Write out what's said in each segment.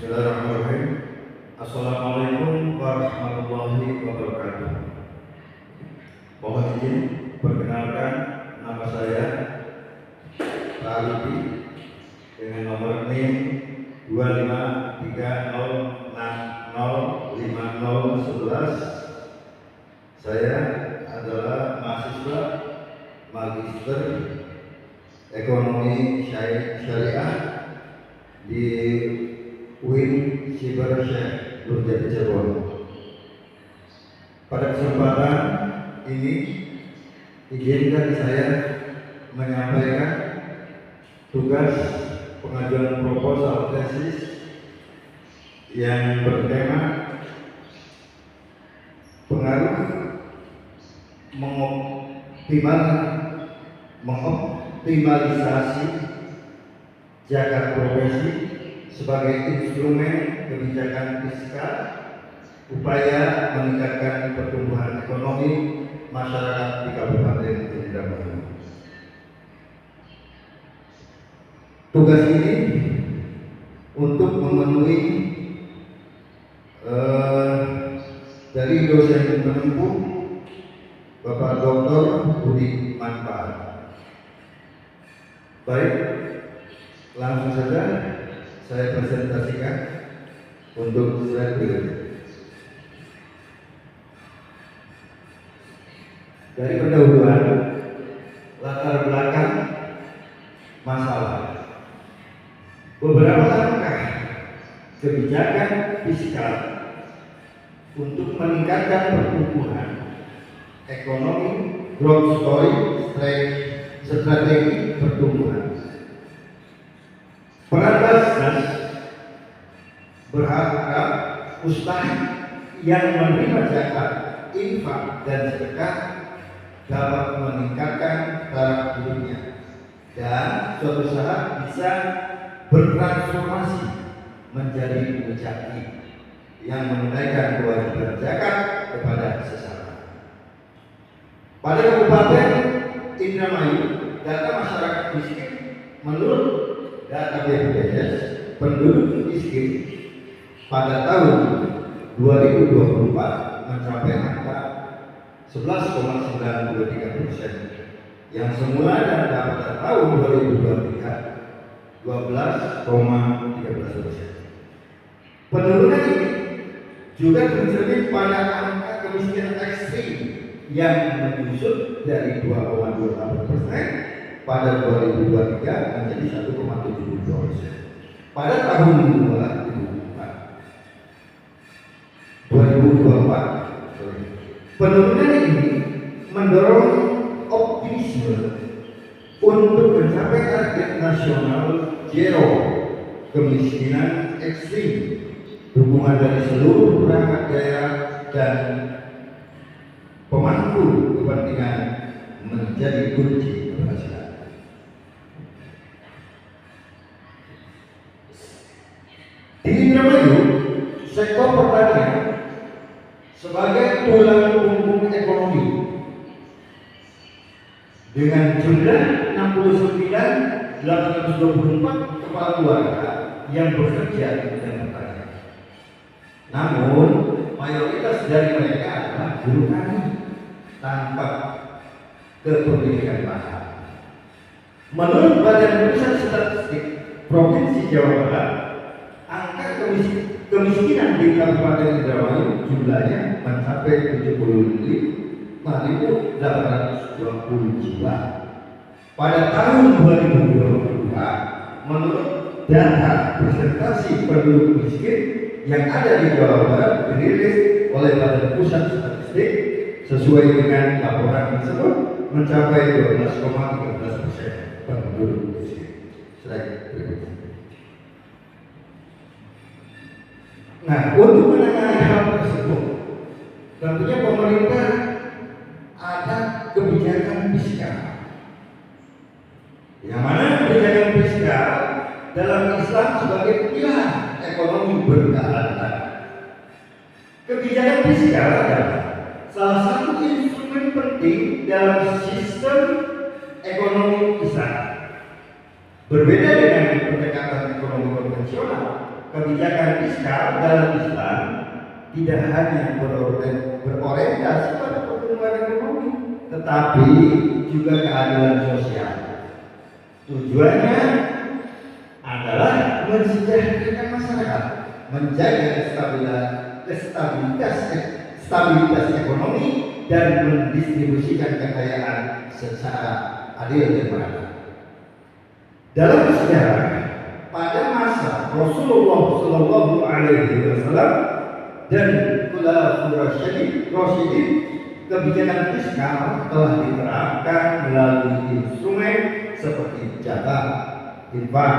Bismillahirrahmanirrahim. Assalamualaikum warahmatullahi wabarakatuh. Mohon izin perkenalkan, nama saya Pak Alifi dengan nomor NIM 2530605011. Saya adalah mahasiswa Magister Ekonomi Syariah di UIN Siber Syekh Nurjati Cirebon. Pada kesempatan ini izinkan saya menyampaikan tugas pengajuan proposal tesis yang bertema pengaruh mengoptimalisasi zakat profesi sebagai instrumen kebijakan fiskal upaya meningkatkan pertumbuhan ekonomi masyarakat di Kabupaten Indramayu. Tugas ini untuk memenuhi dari dosen penempuh Bapak Dr. Budi Manfaat. Baik, langsung saja saya presentasikan untuk slide berikutnya. Dari pendahuluan latar belakang masalah, beberapa langkah kebijakan fiskal untuk meningkatkan pertumbuhan ekonomi, growth story, strategi pertumbuhan. Peran Basnas berharap ustaz yang menerima zakat, infak, dan sedekah dapat meningkatkan taraf hidupnya dan suatu saat bisa bertransformasi menjadi mujahid yang menunaikan kewajiban zakat kepada sesama. Pada Kabupaten Indramayu, data masyarakat miskin menurut data BPJS, penduduk miskin pada tahun 2024 mencapai angka 11,93%, yang semula pada tahun 2023 12,13%. Penurunan ini juga tercermin pada angka kemiskinan ekstrim yang menyusut dari 2,28% pada 2023 menjadi 1,72% pada tahun 2024. Penurunan ini mendorong optimisme untuk mencapai target nasional zero kemiskinan ekstrim. Dukungan dari seluruh perangkat daerah dan pemangku kepentingan menjadi kunci keberhasilan. Di Indramayu, sektor pertanian sebagai tulang punggung ekonomi dengan jumlah 69.824 kepala keluarga yang bekerja di bidang pertanian. Namun mayoritas dari mereka adalah buruh tani tanpa kepemilikan lahan. Menurut Badan Pusat Statistik Provinsi Jawa Barat, angka kemiskinan di Kabupaten Indramayu jumlahnya mencapai 75.820 jiwa. Pada tahun 2022, menurut data presentasi penduduk miskin yang ada di Jawa Barat dirilis oleh Badan Pusat Statistik, sesuai dengan laporan tersebut mencapai 12,13% penduduk miskin. Slide berikutnya. Nah, untuk menangani hal tersebut, tentunya pemerintah ada kebijakan fiskal, yang mana kebijakan fiskal dalam Islam sebagai pilar ekonomi berkelanjutan. Kebijakan fiskal adalah salah satu instrumen penting dalam sistem ekonomi Islam. Berbeda dengan pendekatan ekonomi konvensional, kebijakan fiskal dalam Islam tidak hanya berorientasi pada pertumbuhan ekonomi, tetapi juga keadilan sosial. Tujuannya adalah mensejahterakan masyarakat, menjaga stabilitas ekonomi dan mendistribusikan kekayaan secara adil dan merata. Dalam sejarah, pada masa Rasulullah Shallallahu Alaihi Wasallam dan Khulafaur Rasyidin, kebijakan fiskal telah diterapkan melalui instrumen seperti zakat, infak,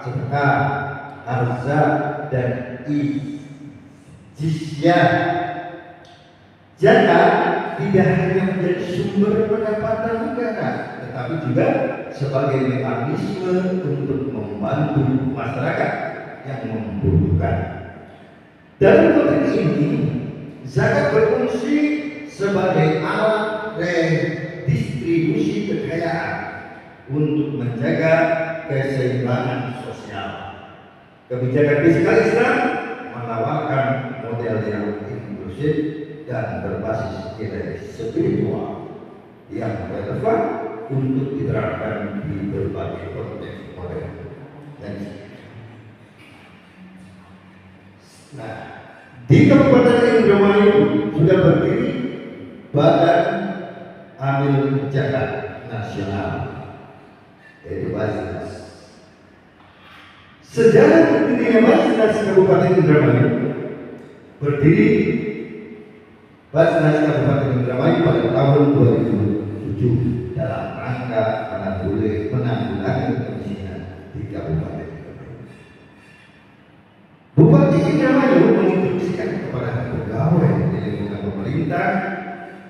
sedekah, zakat, dan jizyah. Zakat tidak hanya menjadi sumber pendapatan negara, tetapi juga sebagai mekanisme untuk membantu masyarakat yang membutuhkan. Dalam konteks ini, zakat berfungsi sebagai alat redistribusi kekayaan untuk menjaga keseimbangan sosial. Kebijakan fiskal Islam menawarkan model yang inklusif dan berbasis nilai spiritual yang relevan untuk diterapkan di berbagai konteks modern. Nah, di Kabupaten Indramayu sudah berdiri Badan Amil Zakat Nasional, yaitu Basnas. Sejarah berdirinya Basnas Kabupaten Indramayu, berdiri Basnas Kabupaten Indramayu pada tahun 2007 dalam rangka penanggulangan kemiskinan di Kabupaten Indramayu. Bupati Indramayu menginstruksikan kepada pegawai di lingkungan pemerintah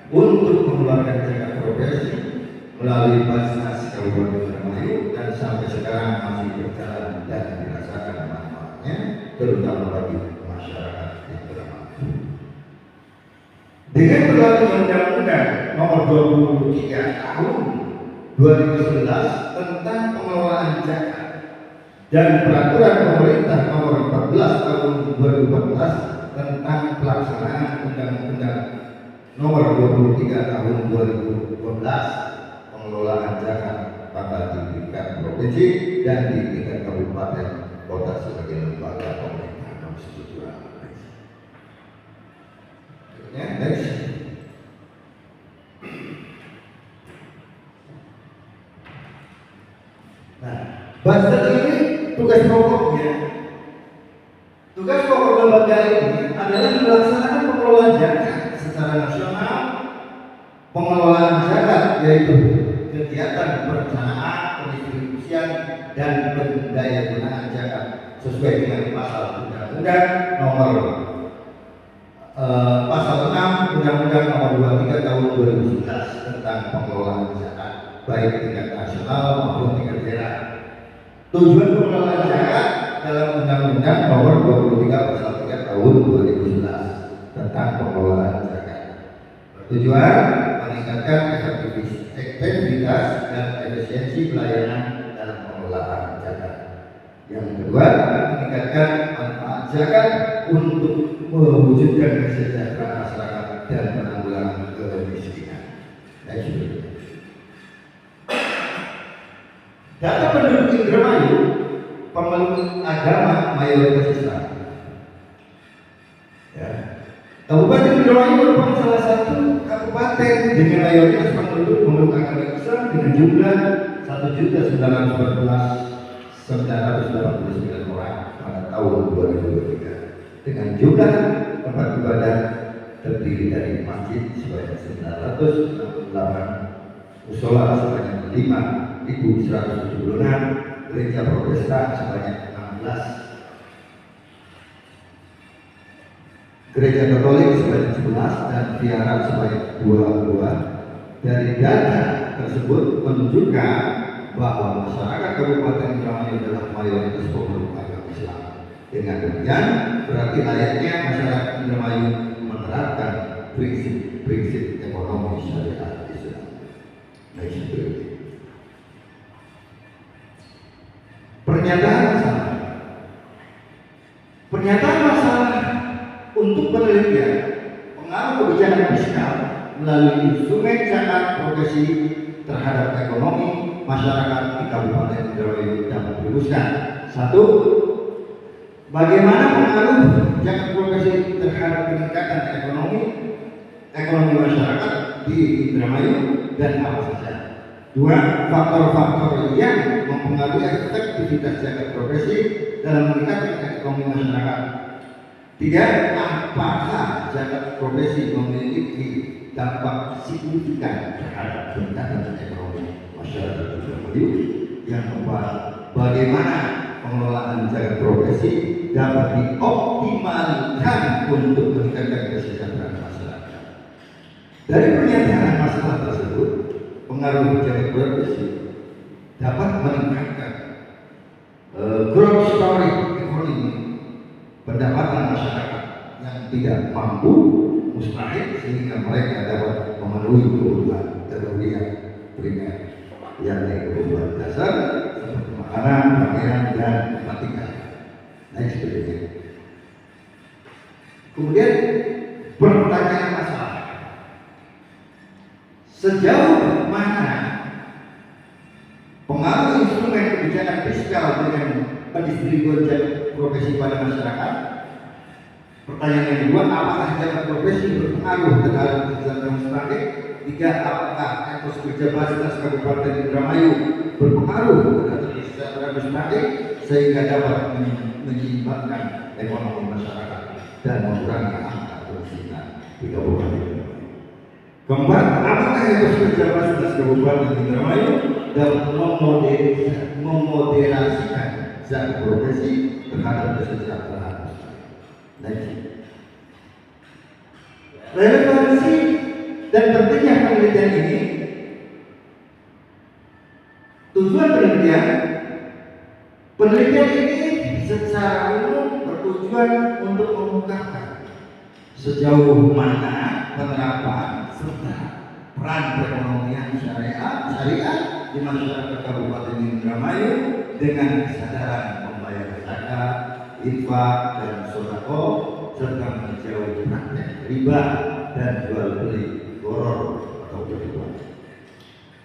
untuk mengeluarkan zakat progresif melalui Basnas Kabupaten Indramayu, dan sampai sekarang masih berjalan dan dirasakan manfaatnya, terutama bagi masyarakat Indramayu. Dengan berlakunya Undang-Undang Nomor 23 Tahun 2011 tentang pengelolaan zakat dan Peraturan Pemerintah Nomor 14 Tahun 2014 tentang pelaksanaan Undang-Undang Nomor 23 Tahun 2012 pengelolaan zakat pada di tingkat provinsi dan di tingkat kabupaten kota sebagai lembaga pemerintahan konstitusional. Next. Nah, Basnas ini tugas pokok lembaga ini adalah melaksanakan pengelolaan zakat secara nasional. Pengelolaan zakat yaitu kegiatan perencanaan, pendistribusian, dan pendayagunaan zakat sesuai dengan pasal Undang-Undang Nomor Pasal 6 Undang-Undang Nomor 23 Tahun 2011 tentang pengelolaan zakat baik tingkat nasional maupun tingkat daerah. Tujuan pengelolaan zakat dalam Undang-Undang Nomor 23 Pasal 3 Tahun 2011 tentang pengelolaan zakat bertujuan meningkatkan efektivitas dan efisiensi pelayanan dalam pengelolaan zakat. Yang kedua, meningkatkan manfaat zakat untuk mewujudkan kesejahteraan masyarakat dan penanggulangan kemiskinan. Data penduduk Indramayu, pemeluk agama mayoritas Islam. Ya. Kabupaten Indramayu merupakan salah satu kabupaten dengan mayoritas penduduk pemeluk agama Islam dengan jumlah 1.989 orang pada tahun 2023, dengan jumlah tempat ibadah terdiri dari masjid sebanyak 968, musola sebanyak 5.176, gereja Protestan sebanyak 16, gereja Katolik sebanyak 11, dan vihara sebanyak 22. Dari data tersebut menunjukkan bahwa masyarakat Kabupaten Indramayu adalah mayoritas pemeluk agama Islam. Dengan demikian, berarti layaknya masyarakat Indramayu menerapkan prinsip-prinsip ekonomi syariat Islam. Pernyataan sama. Pernyataan masalah untuk penelitian pengaruh kebijakan fiskal melalui instrumen zakat progresi terhadap ekonomi masyarakat di Kabupaten Indramayu dapat dirumuskan. 1. Bagaimana pengaruh zakat progresi terhadap peningkatan ekonomi masyarakat di Indramayu dan apa saja? 2. Faktor-faktor yang mempengaruhi efektivitas zakat progresi dalam meningkatkan ekonomi masyarakat. 3. Apakah zakat progresi memiliki dampak signifikan terhadap peningkatan ekonomi masyarakat Indramayu? Yang keempat, bagaimana pengelolaan zakat progresi dapat dioptimalkan untuk meningkatkan kesejahteraan masyarakat? Dari pernyataan masalah tersebut, pengaruh zakat progresi dapat meningkatkan growth story ekonomi, pendapatan masyarakat yang tidak mampu mustahil, sehingga mereka dapat memenuhi kebutuhan yang primer, yakni kebutuhan dasar seperti makanan, pakaian, dan tempat tinggal. Nah, seperti itu. Kemudian pertanyaan masalah, sejauh mana pengaruh instrumen kebijakan fiskal dengan pendistribusian zakat progresi pada masyarakat? Pertanyaan yang kedua, apakah zakat progresi berpengaruh terhadap kesejahteraan masyarakat? 3. Apakah etos kerja Basnas Kabupaten Indramayu berpengaruh terhadap kesejahteraan masyarakat sehingga dapat menyeimbangkan ekonomi masyarakat dan mengurangi angka kemiskinan di Kabupaten Indramayu? Keempat, apakah etos kerja Basnas Kabupaten Indramayu dapat memoderasikan zakat progresi terhadap kesejahteraan masyarakat? Relevansi dan pentingnya penelitian ini. Tujuan penelitian ini secara umum bertujuan untuk mengungkapkan sejauh mana penerapan serta peran perekonomian syariah di masyarakat Kabupaten Indramayu dengan kesadaran membayar zakat, infak, dan sedekah serta menjauhi praktek riba dan jual beli goror atau penipuan.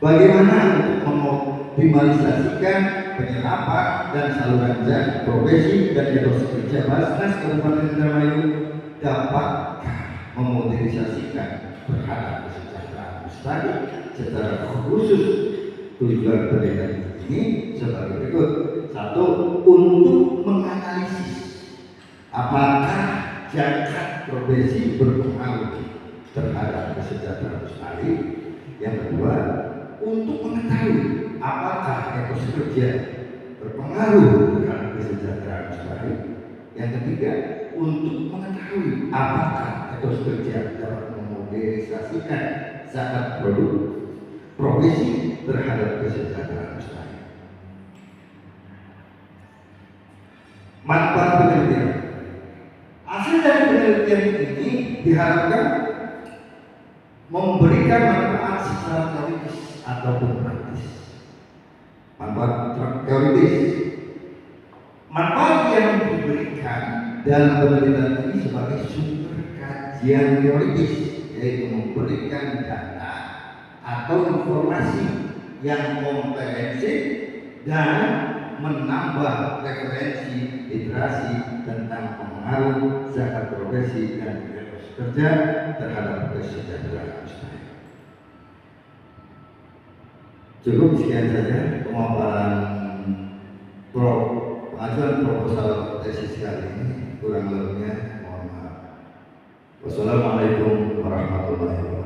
Bagaimana untuk mengoptimalisasikan penyerapan dan saluran zakat progresi dan etos kerja Basnas Kabupaten Indramayu dapat memodernisasikan terhadap kesejahteraan masyarakat secara khusus? Tujuan penelitian ini sebagai berikut. 1. Untuk menganalisis apakah zakat progresi berpengaruh terhadap kesejahteraan masyarakat. Yang kedua, untuk mengetahui apakah etos kerja berpengaruh terhadap kesejahteraan masyarakat. Yang ketiga, untuk mengetahui apakah etos kerja dapat memodernisasikan zakat progresi terhadap kesejahteraan masyarakat. Manfaat penelitian. Hasil dari penelitian ini diharapkan memberikan manfaat secara teoritis ataupun praktis. Manfaat teoritis, manfaat yang diberikan dalam penelitian ini sebagai sumber kajian teoritis, yaitu memberikan data atau informasi yang komprehensif dan menambah referensi literasi tentang pengaruh zakat progresi dan etos kerja terhadap kesejahteraan masyarakat. Cukup sekian saja pemaparan pengajuan proposal tesis kali ini. Kurang lebihnya mohon maaf. Wassalamualaikum warahmatullahi wabarakatuh.